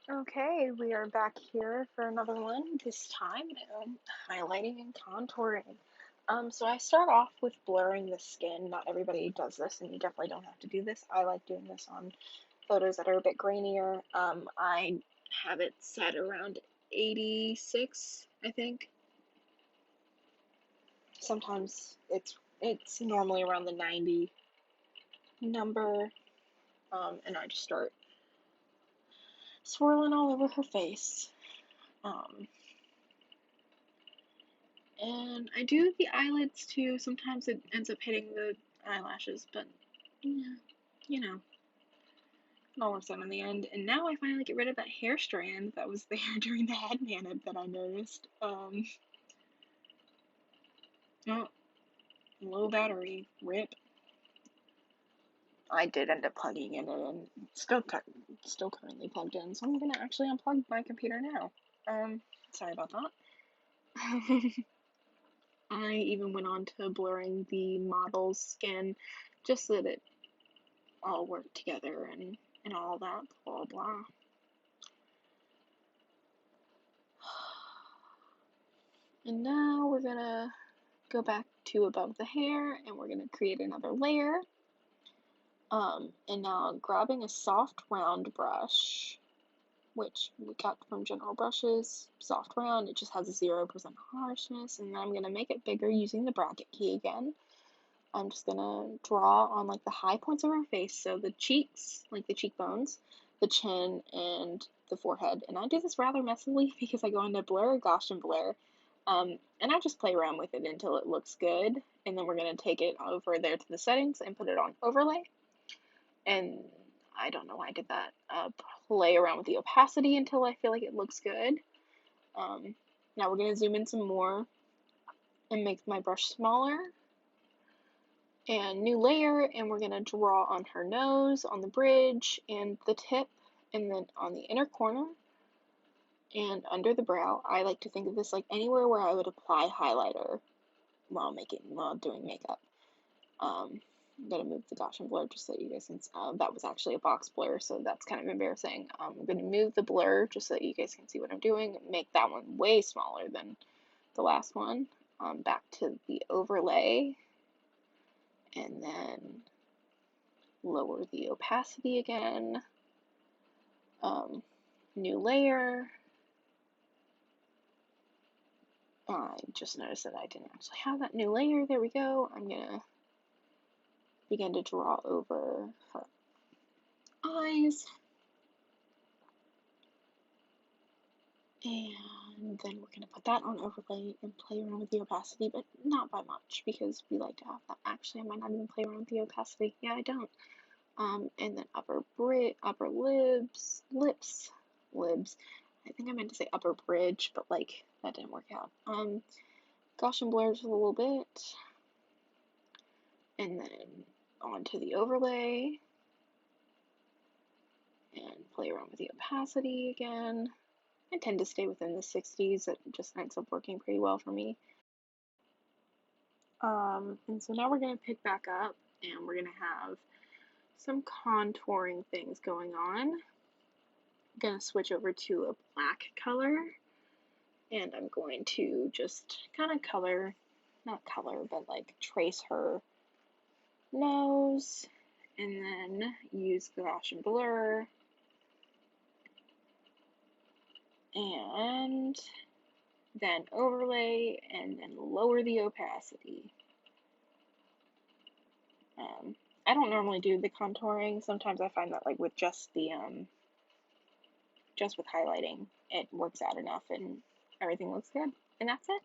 Okay, we are back here for another one, this time highlighting and contouring. So I start off with blurring the skin. Not everybody does this, and you definitely don't have to do this. I like doing this on photos that are a bit grainier. I have it set around 86, I think. Sometimes it's normally around the 90 number, and I just start swirling all over her face. Um, And I do the eyelids too. Sometimes it ends up hitting the eyelashes, but yeah, you know, it all works out in the end. And now I finally get rid of that hair strand that was there during the head manip that I noticed. Oh, low battery, rip. I did end up plugging in it and still currently plugged in, so I'm gonna actually unplug my computer now. Sorry about that. I even went on to blurring the model's skin just so that it all worked together and all that, blah blah. And now we're gonna go back to above the hair and we're gonna create another layer. And now grabbing a soft round brush, which we got from General Brushes, soft round, it just has a 0% harshness, and then I'm gonna make it bigger using the bracket key again. I'm just gonna draw on like the high points of her face, so the cheeks, like the cheekbones, the chin, and the forehead. And I do this rather messily because I go into blur, Gaussian blur, and I just play around with it until it looks good. And then we're gonna take it over there to the settings and put it on overlay. And I don't know why I did that. Play around with the opacity until I feel like it looks good. Now we're gonna zoom in some more and make my brush smaller. And new layer, and we're going to draw on her nose, on the bridge, and the tip, and then on the inner corner, and under the brow. I like to think of this like anywhere where I would apply highlighter while doing makeup. I'm going to move the Gaussian blur just so you guys can, that was actually a box blur, so that's kind of embarrassing. I'm going to move the blur just so that you guys can see what I'm doing, make that one way smaller than the last one. Back to the overlay, and then lower the opacity again, new layer. I just noticed that I didn't actually have that new layer. There we go. I'm gonna begin to draw over her eyes. And then we're gonna put that on overlay and play around with the opacity, but not by much because we like to have that. Actually, I might not even play around with the opacity. Yeah, I don't. And then upper lips. I think I meant to say upper bridge, but like that didn't work out. Gaussian blurs a little bit, and then onto the overlay, and play around with the opacity again. I tend to stay within the 60s. It just ends up working pretty well for me. And so now we're gonna pick back up, and we're gonna have some contouring things going on. I'm gonna switch over to a black color, and I'm going to just kind of but like trace her nose, and then use Gaussian blur, and then overlay, and then lower the opacity. I don't normally do the contouring. Sometimes I find that like with just with highlighting, it works out enough and everything looks good. And that's it.